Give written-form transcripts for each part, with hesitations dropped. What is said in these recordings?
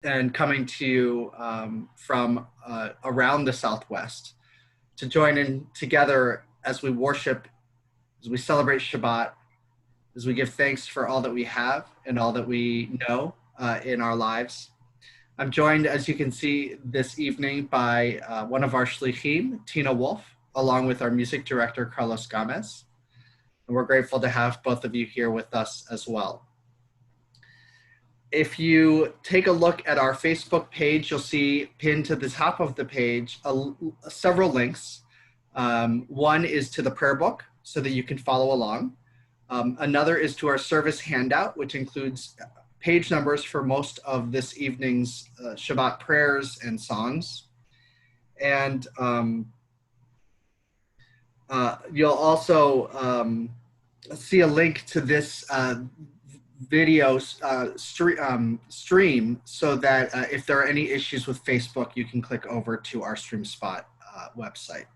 and coming to you from around the Southwest to join in together as we worship, as we celebrate Shabbat, as we give thanks for all that we have and all that we know in our lives. I'm joined, as you can see this evening, by one of our shlichim, Tina Wolf, along with our music director, Carlos Gomez. And we're grateful to have both of you here with us as well. If you take a look at our Facebook page, you'll see pinned to the top of the page several links. One is to the prayer book so that you can follow along. Another is to our service handout, which includes page numbers for most of this evening's Shabbat prayers and songs. And you'll also see a link to this video stream so that if there are any issues with Facebook, you can click over to our StreamSpot website.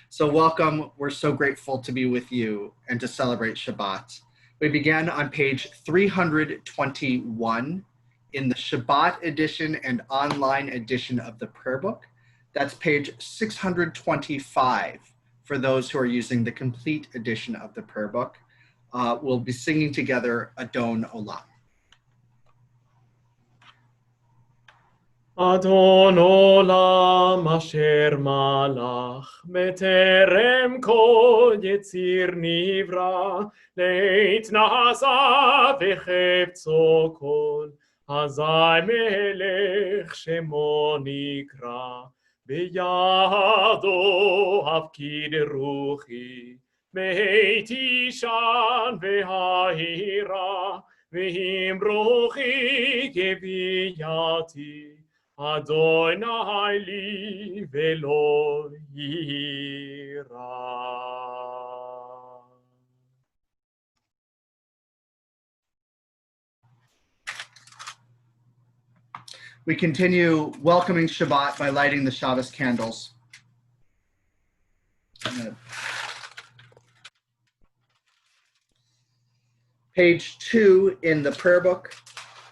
So welcome. We're so grateful to be with you and to celebrate Shabbat. We began on page 321 in the Shabbat edition and online edition of the prayer book. That's page 625 for those who are using the complete edition of the prayer book. We'll be singing together Adon Olam. Adon Olam asher malach beterem kol yetzir nivra leit nasa vecheptzo kol hazai melech shemo nikra beyado hafkid ruchi beiti shan vehahira vehim ruchi keviyati Adonai li velo yira. We continue welcoming Shabbat by lighting the Shabbos candles. Page 2 in the prayer book.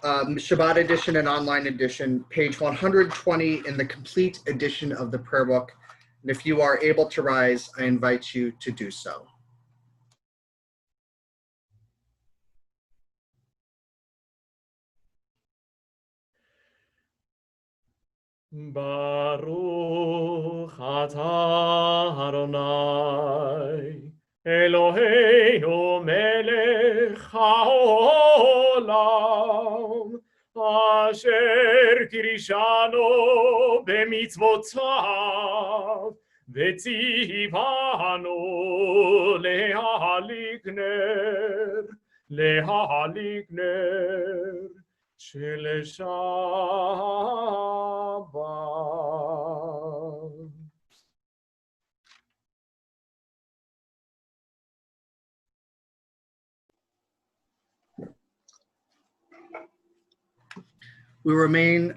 Shabbat edition and online edition, page 120 in the complete edition of the prayer book. And if you are able to rise, I invite you to do so. Baruch atah Adonai Eloheinu melech haolam asher kirishano b'mitzvotav v'tzivanu lehalik ner shel Shabbat. We remain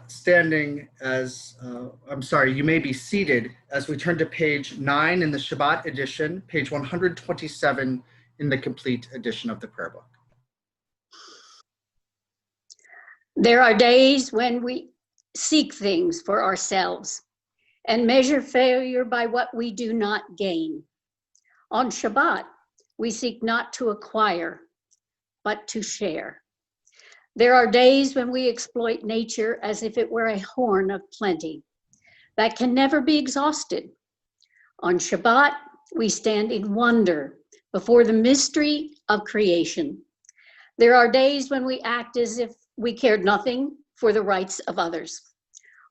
standing as, you may be seated as we turn to page 9 in the Shabbat edition, page 127 in the complete edition of the prayer book. There are days when we seek things for ourselves and measure failure by what we do not gain. On Shabbat, we seek not to acquire, but to share. There are days when we exploit nature as if it were a horn of plenty that can never be exhausted. On Shabbat, we stand in wonder before the mystery of creation. There are days when we act as if we cared nothing for the rights of others.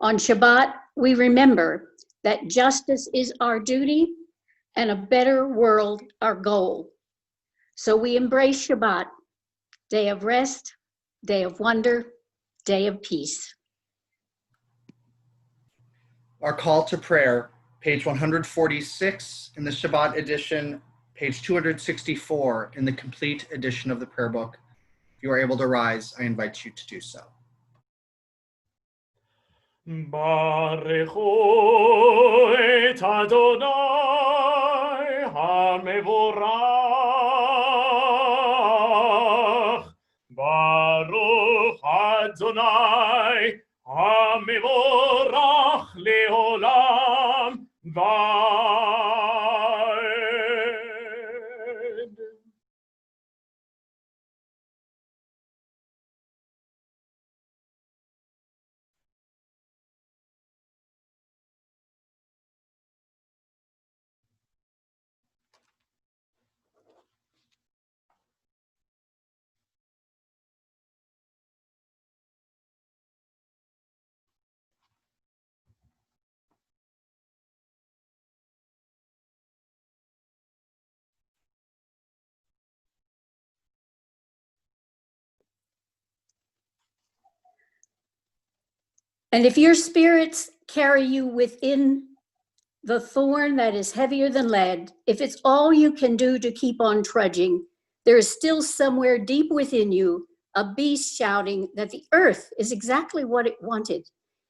On Shabbat, we remember that justice is our duty and a better world our goal. So we embrace Shabbat, day of rest, day of wonder, day of peace. Our call to prayer, page 146 in the Shabbat edition, page 264 in the complete edition of the prayer book. If you are able to rise, I invite you to do so. Barechu et Adonai HaMevorach Baruch Adonai Adonai, המבורך לעולם ועד. And if your spirits carry you within the thorn that is heavier than lead, if it's all you can do to keep on trudging, there is still somewhere deep within you a beast shouting that the earth is exactly what it wanted.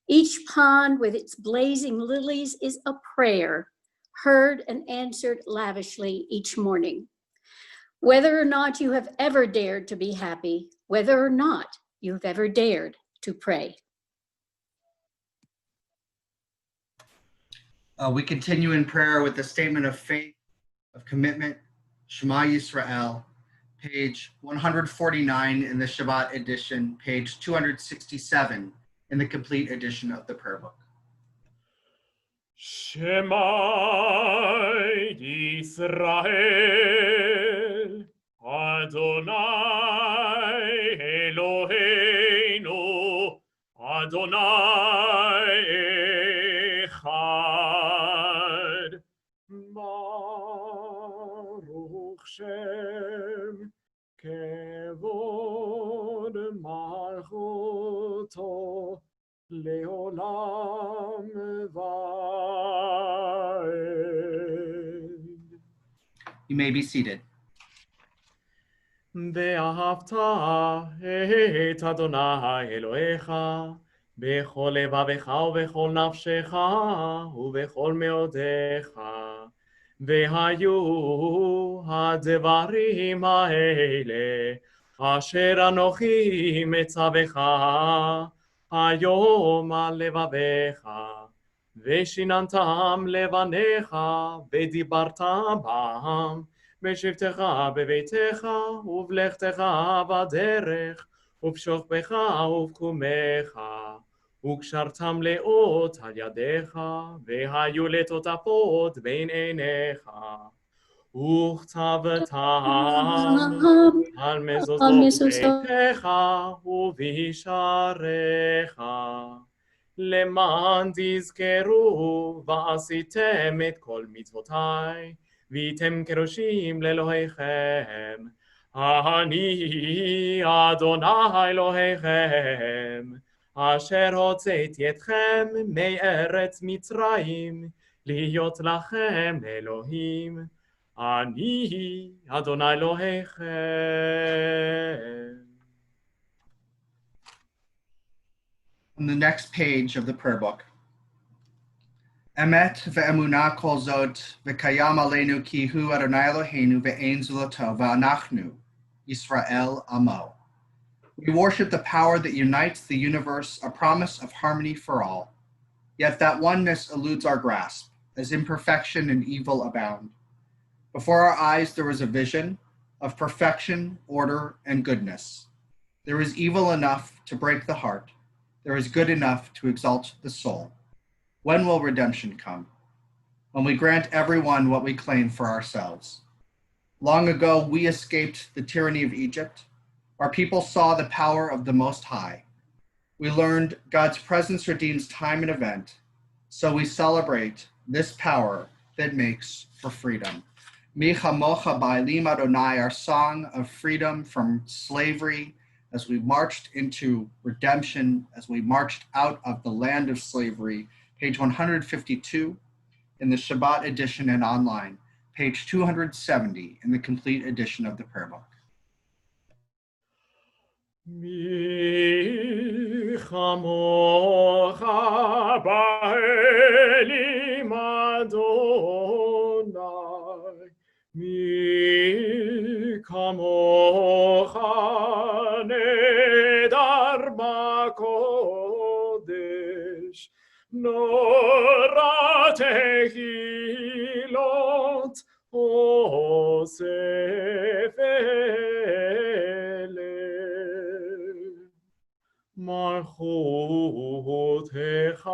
Each pond with its blazing lilies is a prayer, heard and answered lavishly each morning. Whether or not you have ever dared to be happy, whether or not you've ever dared to pray. We continue in prayer with the statement of faith, of commitment, Shema Yisrael, page 149 in the Shabbat edition, page 267 in the complete edition of the prayer book. Shema Yisrael, Adonai Eloheinu, Adonai Echad. Baruch Shem Kevod Malchuto Leolam Vaed. You may be seated. ואהבת את אדוני אלוהיך בכל לבבך ובכל נפשך ובכל מאודיך. והיו הדברים האלה אשר אנוכי מצווך היום על לבביך, ושיננתם לבניך ודיברת בם בשבתך בביתך ובלכתך בדרך ובשוכבך ובקומך, וקשרתם לאות על ידיך והיו לטוטפות בין עיניך, וכתבתם על מזוזות ביתך ובשעריך, למען תזכרו ועשיתם את כל מצוותיי והייתם קדושים לאלוהיכם. אני אדוני אלוהיכם, אשר הוצאתי אתכם מארץ מצרים, להיות לכם אלוהים. אני אדוני אלוהיכם. On the next page of the prayer book. Emet ve'emunah kol zot ve'kayam aleinu ki hu Adonai Eloheinu ve'ein zulato ve'anachnu Yisrael amo. We worship the power that unites the universe, a promise of harmony for all. Yet that oneness eludes our grasp, as imperfection and evil abound. Before our eyes there was a vision of perfection, order, and goodness. There is evil enough to break the heart. There is good enough to exalt the soul. When will redemption come? When we grant everyone what we claim for ourselves. Long ago, we escaped the tyranny of Egypt. Our people saw the power of the Most High. We learned God's presence redeems time and event. So we celebrate this power that makes for freedom. Mi chamocha ba'elim Adonai, our song of freedom from slavery, as we marched into redemption, as we marched out of the land of slavery, page 152 in the Shabbat edition and online, page 270 in the complete edition of the prayer book. Mi chamocha ba'elim Adonai, mi kamocha nedar הקודש, נורא תהילות אוסף אלה. מלכותך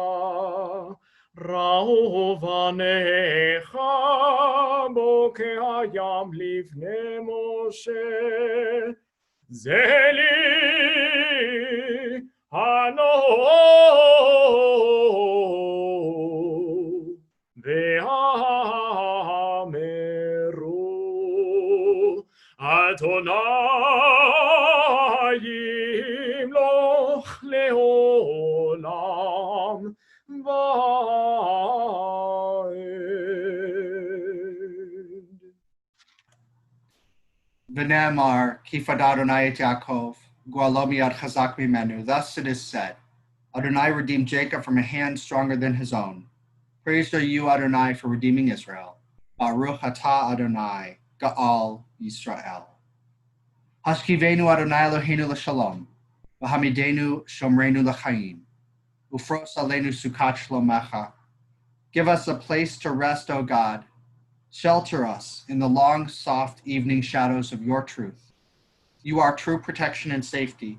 ראו בניך בוקע ים לפני משה, זה לי הנור ואמרו אדוני ימלוך לעולם ועד. V'ne'emar, ki fadad Adonai et Yaakov, go'alo miyad chazak mimenu. Thus it is said, Adonai redeemed Jacob from a hand stronger than his own. Praised are you, Adonai, for redeeming Israel. Baruch atah Adonai, Ga'al Yisrael. Hashkivenu Adonai Eloheinu l'shalom, v'hamidenu shomrenu l'chaim, ufros aleinu sukat shlomecha. Give us a place to rest, O God. Shelter us in the long, soft evening shadows of your truth. You are true protection and safety.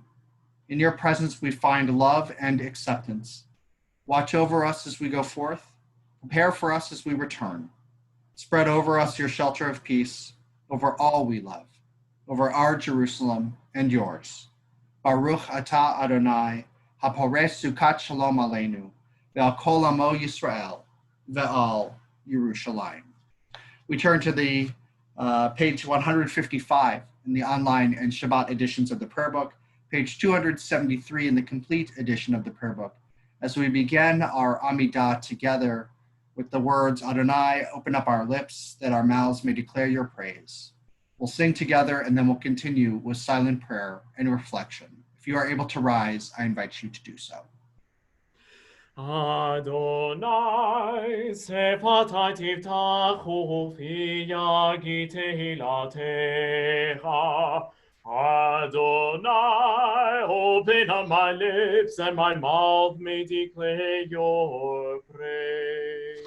In your presence we find love and acceptance. Watch over us as we go forth. Prepare for us as we return. Spread over us your shelter of peace, over all we love, over our Jerusalem and yours. Baruch atah Adonai, hapores sukat shalom aleinu, ve'al kol amo Yisrael, ve'al Yerushalayim. We turn to the page 155 in the online and Shabbat editions of the prayer book, page 273 in the complete edition of the prayer book, as we begin our Amidah together with the words, Adonai, open up our lips that our mouths may declare your praise. We'll sing together and then we'll continue with silent prayer and reflection. If you are able to rise, I invite you to do so. Adonai, sefatai tiftachu fi yagi tehilatecha. Adonai, open up my lips and my mouth may declare your praise.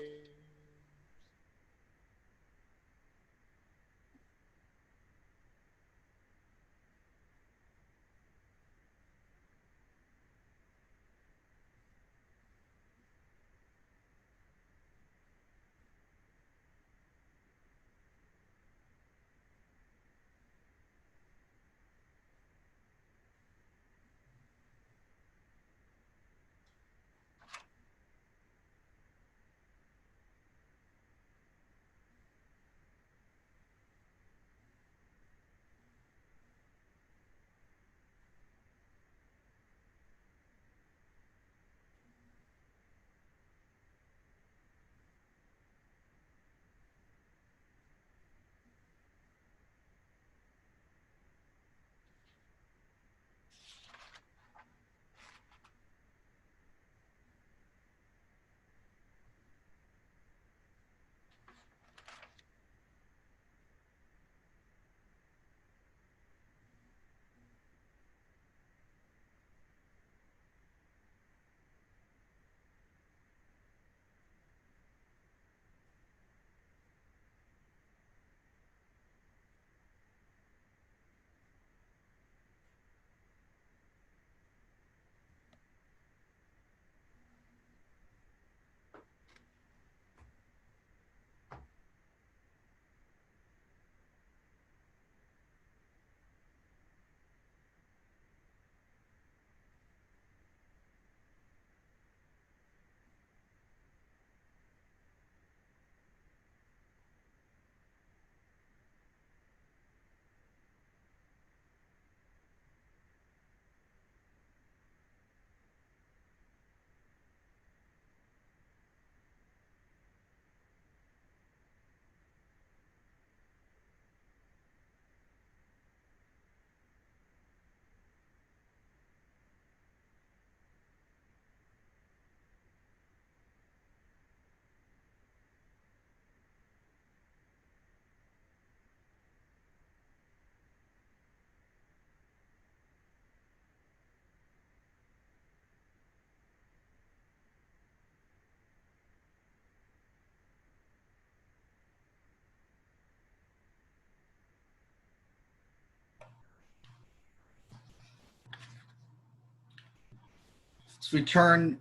As we turn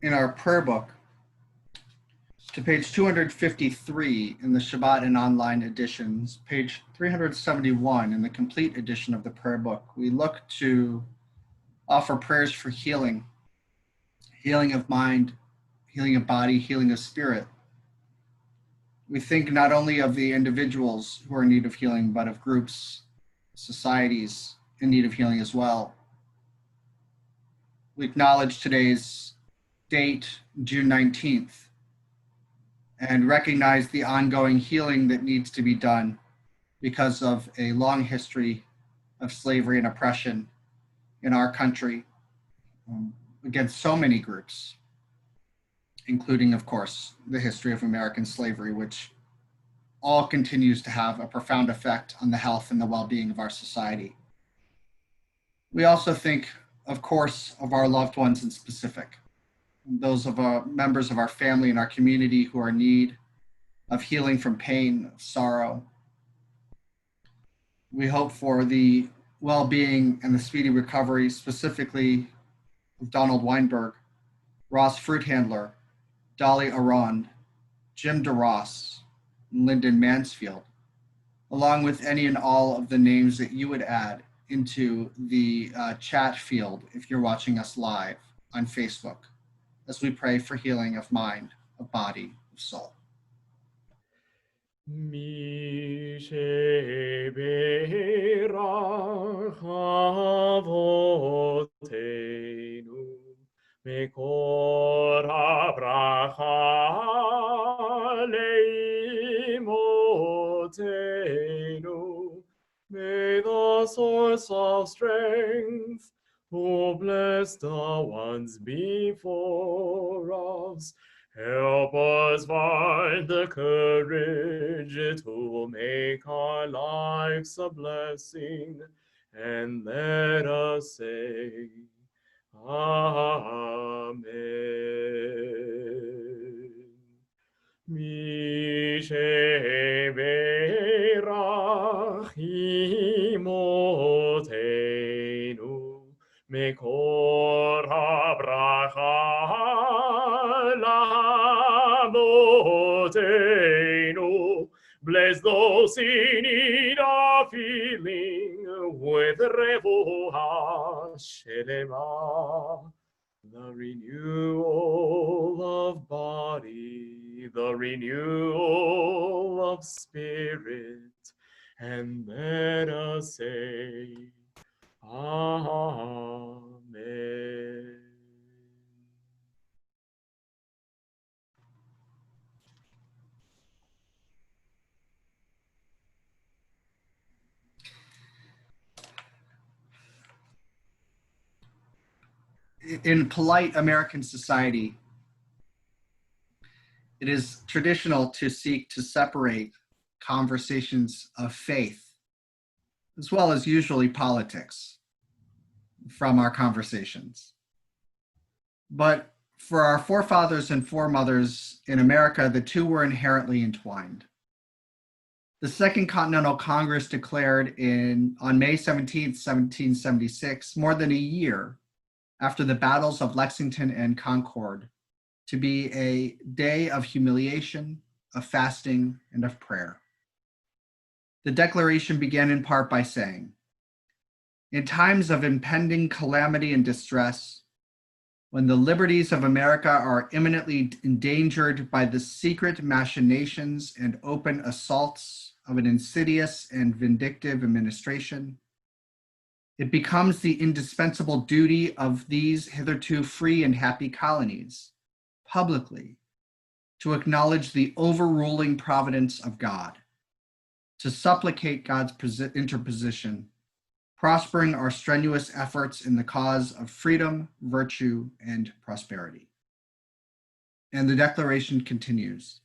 in our prayer book to page 253 in the Shabbat and online editions, page 371 in the complete edition of the prayer book, we look to offer prayers for healing, healing of mind, healing of body, healing of spirit. We think not only of the individuals who are in need of healing, but of groups, societies in need of healing as well. We acknowledge today's date, June 19th, and recognize the ongoing healing that needs to be done because of a long history of slavery and oppression in our country against so many groups, including, of course, the history of American slavery, which all continues to have a profound effect on the health and the well-being of our society. We also think, of course, of our loved ones in specific, those of our members of our family and our community who are in need of healing from pain, of sorrow. We hope for the well-being and the speedy recovery, specifically of Donald Weinberg, Ross Fruithandler, Dolly Arond, Jim DeRoss, and Lyndon Mansfield, along with any and all of the names that you would add into the chat field if you're watching us live on Facebook, as we pray for healing of mind, of body, of soul. Mishe berach avoteinu mekor habracha leimotenu. May the source of strength, who bless the ones before us, help us find the courage to make our lives a blessing, and let us say, Amen. Mishe berach imotenu mekor habracha lamotenu. Bless those in need of healing with refuah shelema, the renewal of body, the renewal of spirit, and let us say, Amen. In polite American society, it is traditional to seek to separate conversations of faith, as well as usually politics, from our conversations. But for our forefathers and foremothers in America, the two were inherently entwined. The Second Continental Congress declared on May 17, 1776, more than a year after the battles of Lexington and Concord, to be a day of humiliation, of fasting, and of prayer. The declaration began in part by saying, in times of impending calamity and distress, when the liberties of America are imminently endangered by the secret machinations and open assaults of an insidious and vindictive administration, it becomes the indispensable duty of these hitherto free and happy colonies, publicly, to acknowledge the overruling providence of God, to supplicate God's interposition, prospering our strenuous efforts in the cause of freedom, virtue, and prosperity. And the declaration continues.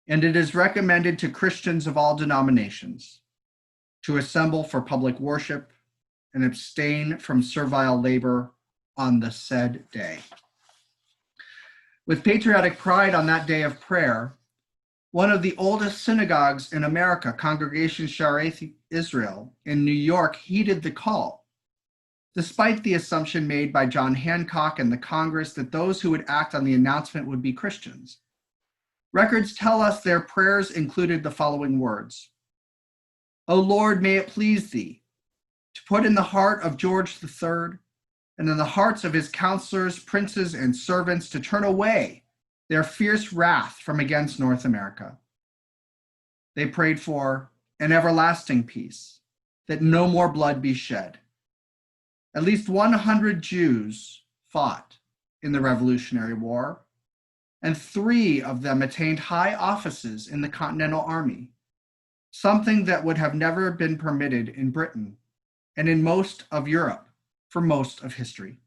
And it is recommended to Christians of all denominations to assemble for public worship and abstain from servile labor on the said day. With patriotic pride on that day of prayer, one of the oldest synagogues in America, Congregation Sharei Israel in New York, heeded the call despite the assumption made by John Hancock and the Congress that those who would act on the announcement would be Christians. Records tell us their prayers included the following words: "O Lord, may it please thee to put in the heart of George III and in the hearts of his counselors, princes, and servants to turn away their fierce wrath from against North America." They prayed for an everlasting peace, that no more blood be shed. At least 100 Jews fought in the Revolutionary War, and 3 of them attained high offices in the Continental Army, something that would have never been permitted in Britain and in most of Europe for most of history.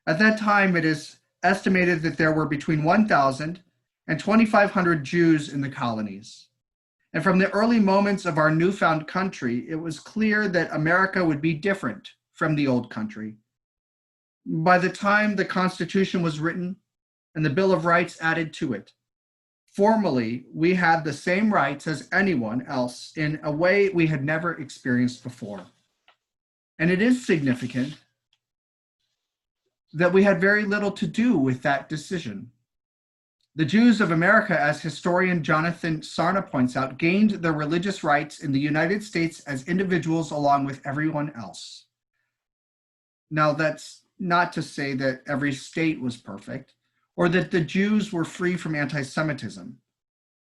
At that time, it is estimated that there were between 1,000 and 2,500 Jews in the colonies. And from the early moments of our newfound country, it was clear that America would be different from the old country. By the time the Constitution was written and the Bill of Rights added to it, formally, we had the same rights as anyone else in a way we had never experienced before. And it is significant that we had very little to do with that decision. The Jews of America, as historian Jonathan Sarna points out, gained their religious rights in the United States as individuals along with everyone else. Now, that's not to say that every state was perfect or that the Jews were free from anti-Semitism,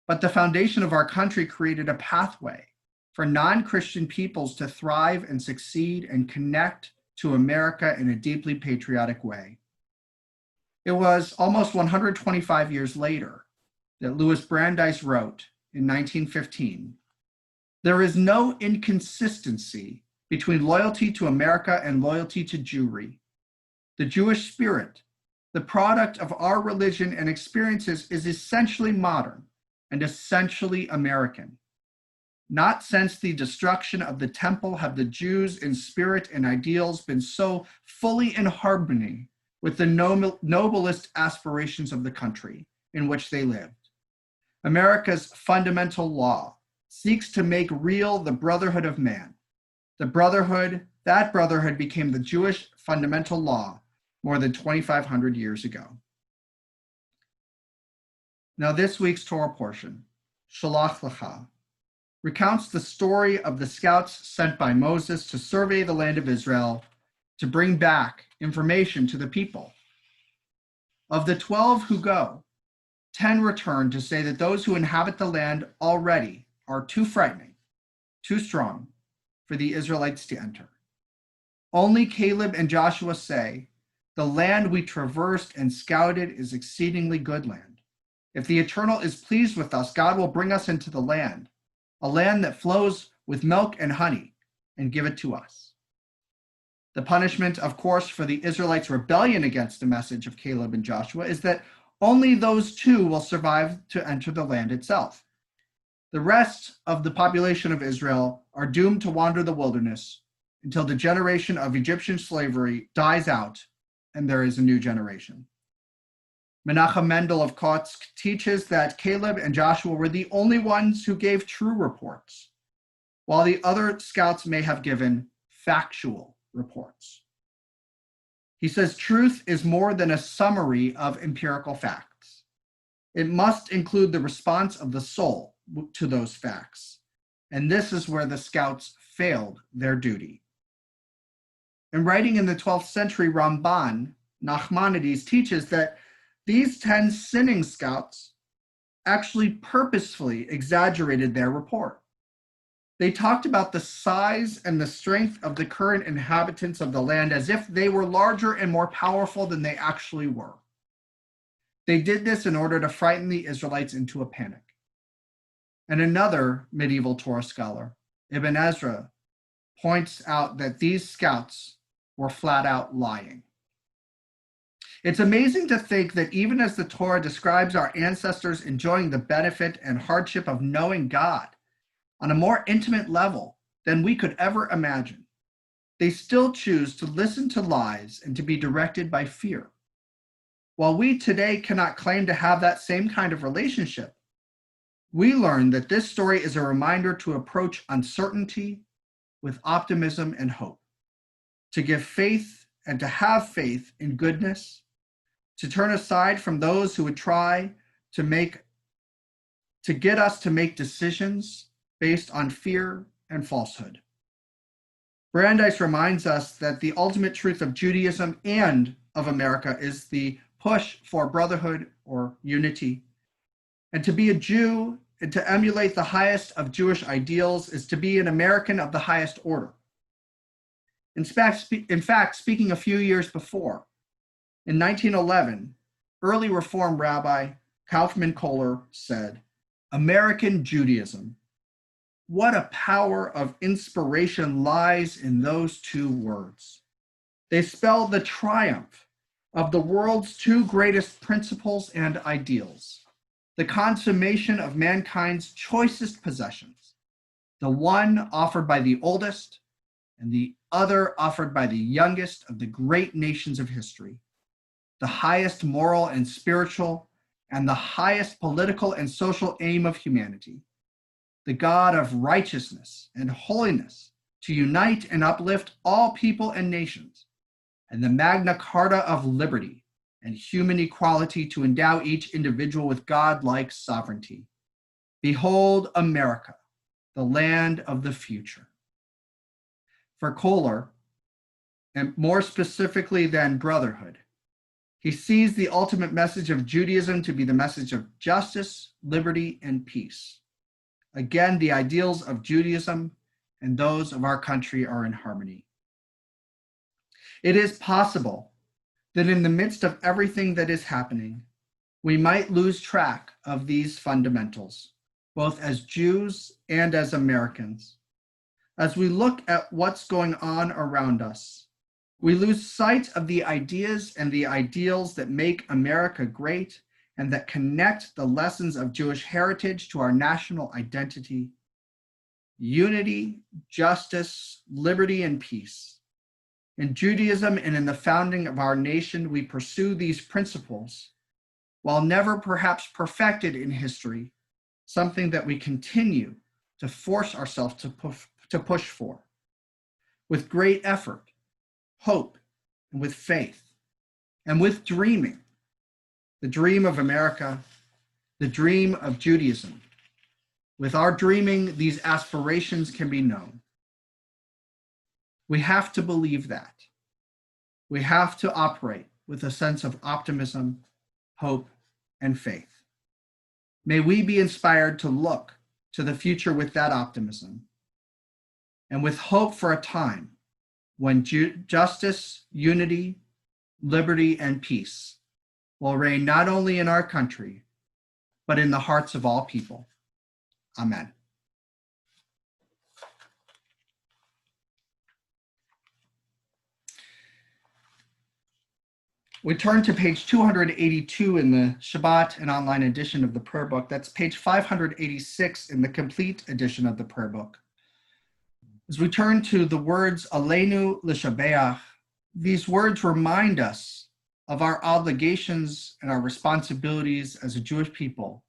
but the foundation of our country created a pathway for non-Christian peoples to thrive and succeed and connect to America in a deeply patriotic way. It was almost 125 years later that Louis Brandeis wrote in 1915, "There is no inconsistency between loyalty to America and loyalty to Jewry. The Jewish spirit, the product of our religion and experiences, is essentially modern and essentially American. Not since the destruction of the temple have the Jews in spirit and ideals been so fully in harmony with the noblest aspirations of the country in which they lived. America's fundamental law seeks to make real the brotherhood of man. That brotherhood became the Jewish fundamental law more than 2,500 years ago." Now, this week's Torah portion, Shalach Lecha, recounts the story of the scouts sent by Moses to survey the land of Israel to bring back information to the people. Of the 12 who go, 10 return to say that those who inhabit the land already are too frightening, too strong for the Israelites to enter. Only Caleb and Joshua say, "The land we traversed and scouted is exceedingly good land. If the Eternal is pleased with us, God will bring us into the land, a land that flows with milk and honey, and give it to us." The punishment, of course, for the Israelites' rebellion against the message of Caleb and Joshua is that only those 2 will survive to enter the land itself. The rest of the population of Israel are doomed to wander the wilderness until the generation of Egyptian slavery dies out and there is a new generation. Menachem Mendel of Kotsk teaches that Caleb and Joshua were the only ones who gave true reports, while the other scouts may have given factual reports. He says truth is more than a summary of empirical facts. It must include the response of the soul to those facts, and this is where the scouts failed their duty. In writing in the 12th century, Ramban, Nachmanides teaches that these 10 sinning scouts actually purposefully exaggerated their report. They talked about the size and the strength of the current inhabitants of the land as if they were larger and more powerful than they actually were. They did this in order to frighten the Israelites into a panic. And another medieval Torah scholar, Ibn Ezra, points out that these scouts were flat out lying. It's amazing to think that even as the Torah describes our ancestors enjoying the benefit and hardship of knowing God on a more intimate level than we could ever imagine, they still choose to listen to lies and to be directed by fear. While we today cannot claim to have that same kind of relationship, we learn that this story is a reminder to approach uncertainty with optimism and hope, to give faith and to have faith in goodness, to turn aside from those who would try to get us to make decisions based on fear and falsehood. Brandeis reminds us that the ultimate truth of Judaism and of America is the push for brotherhood or unity. And to be a Jew and to emulate the highest of Jewish ideals is to be an American of the highest order. In fact, speaking a few years before, in 1911, early Reform Rabbi Kaufman Kohler said, "American Judaism, what a power of inspiration lies in those two words. They spell the triumph of the world's two greatest principles and ideals, the consummation of mankind's choicest possessions, the one offered by the oldest and the other offered by the youngest of the great nations of history, the highest moral and spiritual and the highest political and social aim of humanity, the God of righteousness and holiness to unite and uplift all people and nations, and the Magna Carta of liberty and human equality to endow each individual with God-like sovereignty. Behold America, the land of the future." For Kohler, and more specifically than brotherhood, he sees the ultimate message of Judaism to be the message of justice, liberty, and peace. Again, the ideals of Judaism and those of our country are in harmony. It is possible that in the midst of everything that is happening, we might lose track of these fundamentals, both as Jews and as Americans. As we look at what's going on around us, we lose sight of the ideas and the ideals that make America great and that connect the lessons of Jewish heritage to our national identity. Unity, justice, liberty, and peace. In Judaism and in the founding of our nation, we pursue these principles, while never perhaps perfected in history, something that we continue to force ourselves to push for. With great effort, hope, and with faith, and with dreaming, the dream of America, the dream of Judaism. With our dreaming, these aspirations can be known. We have to believe that. We have to operate with a sense of optimism, hope, and faith. May we be inspired to look to the future with that optimism and with hope for a time when justice, unity, liberty, and peace will reign not only in our country, but in the hearts of all people. Amen. We turn to page 282 in the Shabbat and online edition of the prayer book. That's page 586 in the complete edition of the prayer book. As we turn to the words Aleinu l'shabeach, these words remind us of our obligations and our responsibilities as a Jewish people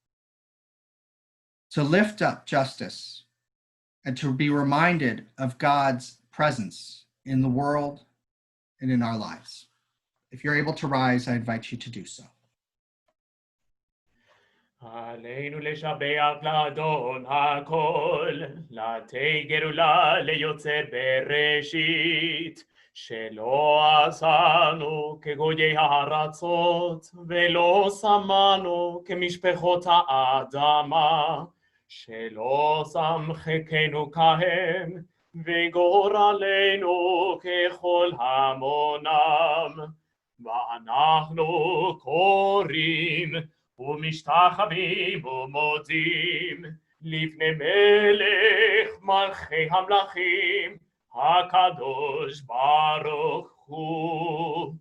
to lift up justice and to be reminded of God's presence in the world and in our lives. If you're able to rise, I invite you to do so. עלינו לשבח לאדון הכל, לתת גאולה ליוצר בראשית, שלא עשנו כגויי הארצות, ולא שמנו כמשפחות האדמה, שלא שם חלקנו כהם, וגורלנו ככל המונם. ואנחנו קוראים ומשתחווים ומודים לפני מלך מלכי המלכים הקדוש ברוך הוא.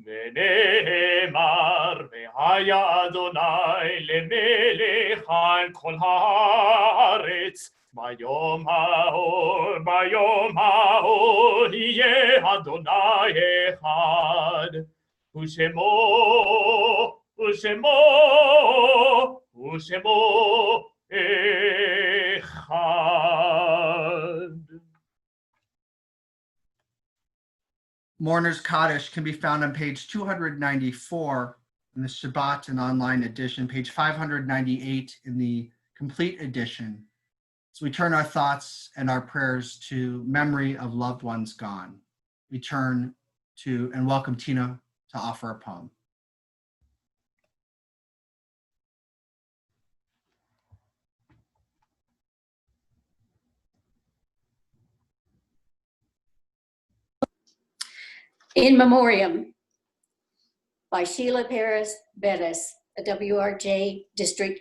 ונאמר והיה אדוני למלך על כל הארץ ביום ההוא יהיה אדוני אחד ושמו אחד. Mourner's Kaddish can be found on page 294 in the Shabbat and online edition, page 598 in the complete edition. So we turn our thoughts and our prayers to memory of loved ones gone. We turn to and welcome Tina to offer a poem. In Memoriam by Sheila Perez Bettis, a WRJ district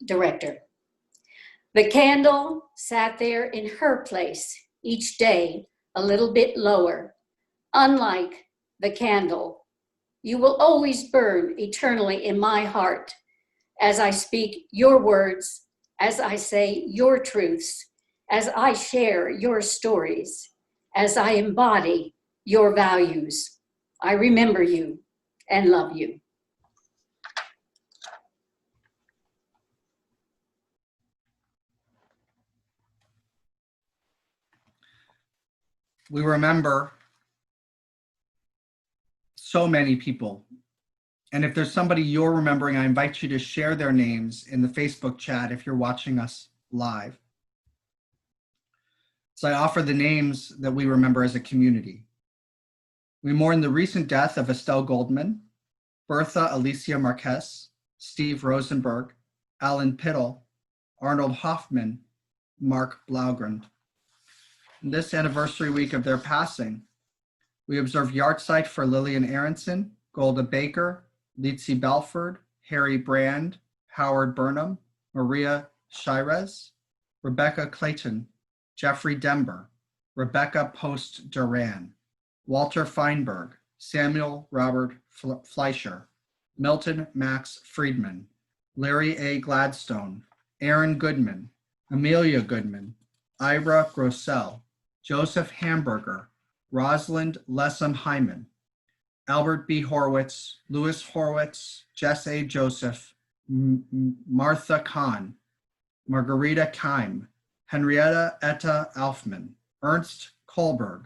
director. The candle sat there in her place each day, a little bit lower. Unlike the candle, you will always burn eternally in my heart as I speak your words, as I say your truths, as I share your stories, as I embody your values. I remember you and love you. We remember so many people. And if there's somebody you're remembering, I invite you to share their names in the Facebook chat if you're watching us live. So I offer the names that we remember as a community. We mourn the recent death of Estelle Goldman, Bertha Alicia Marquez, Steve Rosenberg, Alan Pittle, Arnold Hoffman, Mark Blaugren. In this anniversary week of their passing, we observe yahrzeit for Lillian Aronson, Golda Baker, Litzy Belford, Harry Brand, Howard Burnham, Maria Shirez, Rebecca Clayton, Jeffrey Dember, Rebecca Post Duran, Walter Feinberg, Samuel Robert Fleischer, Milton Max Friedman, Larry A. Gladstone, Aaron Goodman, Amelia Goodman, Ira Grossell, Joseph Hamburger, Rosalind Lessam Hyman, Albert B. Horwitz, Louis Horwitz, Jess A. Joseph, Martha Kahn, Margarita Keim, Henrietta Etta Alfman, Ernst Kohlberg,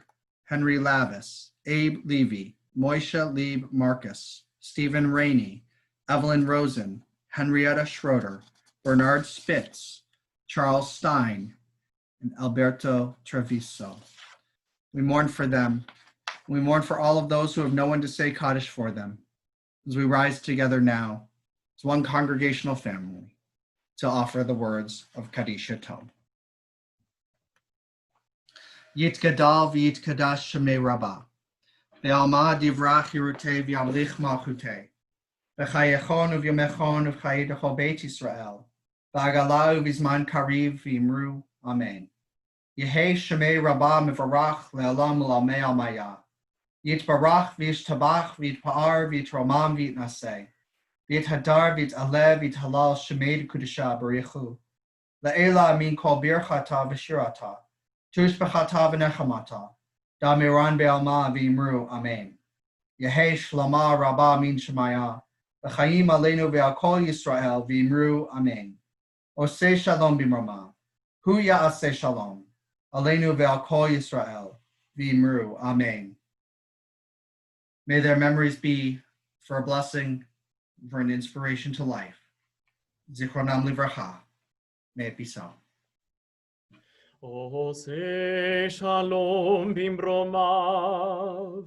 Henry Lavis, Abe Levy, Moisha Lieb Marcus, Stephen Rainey, Evelyn Rosen, Henrietta Schroeder, Bernard Spitz, Charles Stein, and Alberto Treviso. We mourn for them. We mourn for all of those who have no one to say Kaddish for them, as we rise together now as one congregational family to offer the words of Kaddish Tov. Yitgadal v'yitkadash shemei Rabbah, ve'alma divrach yirutei v'yamlich malchutei, v'chayechon u'vyamechon u'chayidachol Beit Yisrael, v'agala u'vizman kariv v'imru, Amen. Yehei shemei Rabbah mevarach le'olam l'amei almaya, yitbarach v'yishtabach v'yitpa'ar v'yitromam v'yitnaseh, v'yithadar v'yit'aleh v'yithalal shemei d'kudusha b'richu, le'ela min kol birchata v'shirata, tushbechata v'nechamata, damiran be'alma v'imru, Amen. Yehei shlama Rabbah min shemaya, v'chayim aleinu ve'al kol Yisrael v'imru, Amen. Oseh shalom b'mrama, hu ya'aseh shalom, aleinu ve'al kol Yisrael v'imru, Amen. May their memories be for a blessing, for an inspiration to life. Zichronam livracha. May it be so. Oseh shalom bimromav,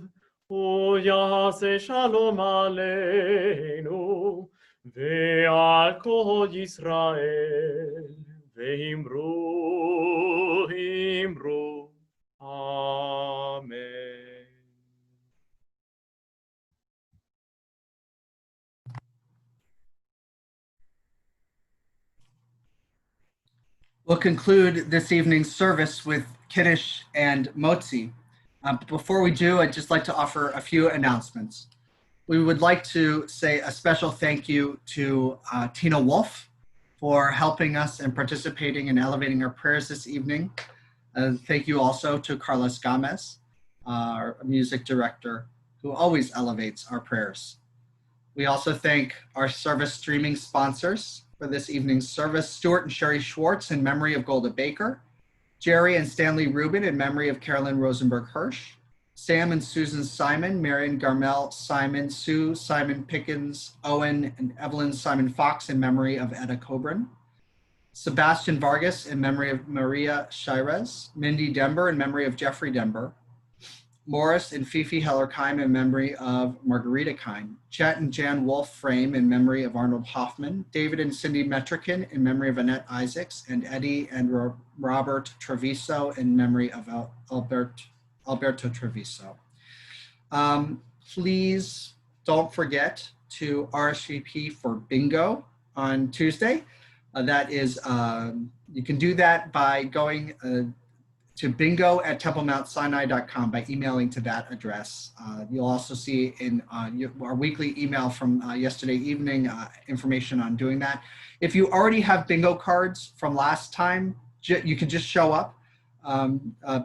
uyaseh shalom aleinu, ve'al kol Yisrael, ve'imru, imru, Amen. We'll conclude this evening's service with Kiddush and Motzi. Before we do, I'd just like to offer a few announcements. We would like to say a special thank you to Tina Wolf for helping us and participating in elevating our prayers this evening. Thank you also to Carlos Gomez, our music director, who always elevates our prayers. We also thank our service streaming sponsors for this evening's service, Stuart and Sherry Schwartz in memory of Golda Baker, Jerry and Stanley Rubin in memory of Carolyn Rosenberg Hirsch, Sam and Susan Simon, Marion Garmel Simon, Sue Simon Pickens, Owen and Evelyn Simon Fox in memory of Etta Coburn. Sebastian Vargas in memory of Maria Shires. Mindy Dember in memory of Jeffrey Dember. Morris and Fifi Hellerkheim in memory of Margarita Kime. Chet and Jan Wolf Frame in memory of Arnold Hoffman. David and Cindy Metrikin in memory of Annette Isaacs. And Eddie and Robert Treviso in memory of Alberto Treviso. Please don't forget to RSVP for bingo on Tuesday. That is, you can do that by going to bingo@templemountsinai.com by emailing to that address. You'll also see in our weekly email from yesterday evening information on doing that. If you already have bingo cards from last time, you can just show up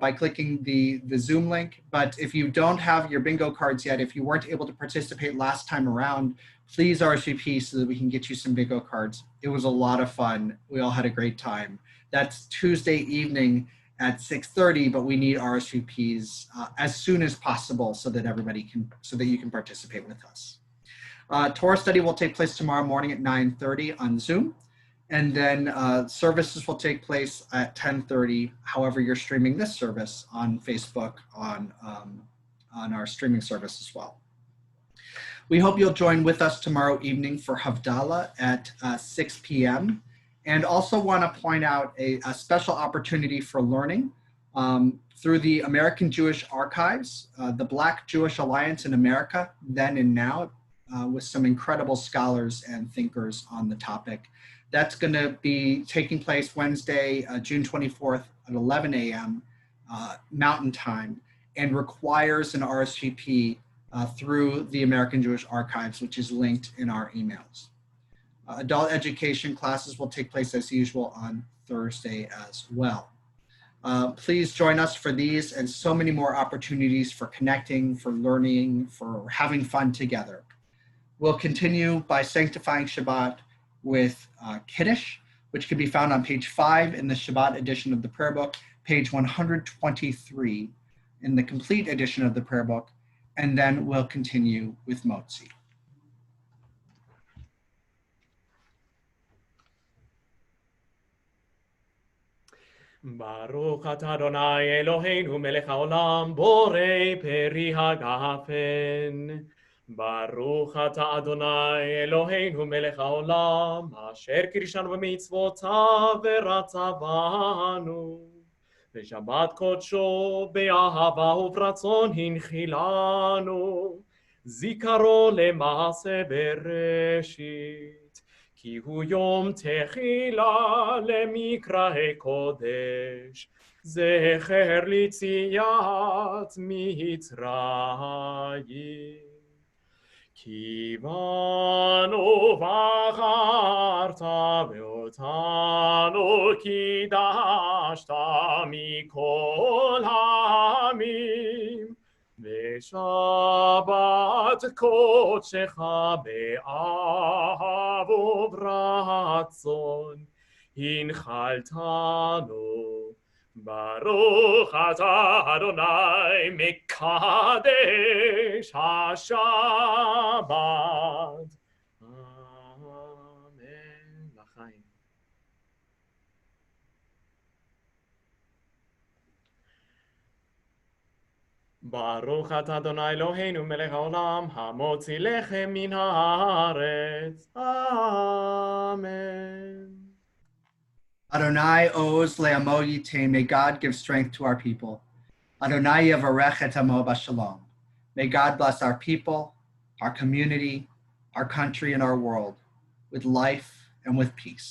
by clicking the Zoom link. But if you don't have your bingo cards yet, if you weren't able to participate last time around, please RSVP so that we can get you some bingo cards. It was a lot of fun. We all had a great time. That's Tuesday evening at 6:30, but we need RSVPs as soon as possible so that you can participate with us. Torah study will take place tomorrow morning at 9:30 on Zoom. And then services will take place at 10:30. However, you're streaming this service on Facebook on our streaming service as well. We hope you'll join with us tomorrow evening for Havdalah at 6 p.m. And also want to point out a special opportunity for learning through the American Jewish Archives, the Black Jewish Alliance in America, then and now, with some incredible scholars and thinkers on the topic. That's going to be taking place Wednesday, June 24th at 11 a.m. Mountain Time, and requires an RSVP through the American Jewish Archives, which is linked in our emails. Adult education classes will take place as usual on Thursday as well. Please join us for these and so many more opportunities for connecting, for learning, for having fun together. We'll continue by sanctifying Shabbat with Kiddush, which can be found on page 5 in the Shabbat edition of the prayer book, page 123 in the complete edition of the prayer book, and then we'll continue with Motzi. Baruch atah Adonai Eloheinu melech haolam borei peri hagafen. Baruch atah Adonai Eloheinu melech haolam asher kirishanu b'mitzvotav v'ratzavanu. V'shabbat kodsho be'ahava u'vratzon hinchilanu. Zikaro lema'aseh bereshit. כי הוא יום תחילה למקראי קודש, זכר ליציאת מצרים. כי בנו בחרת ואותנו קידשת מכל העמים, בשבת קודשך באהב וברצון הנחלתנו. ברוך אתה אדוני מקדש השבת. אמן לחיים. ברוך אתה אדוני אלוהינו מלך העולם המוציא לחם מן הארץ. אמן. Adonai oz le'amo yitain. May God give strength to our people. Adonai yavarech et amo b'shalom. May God bless our people, our community, our country, and our world with life and with peace.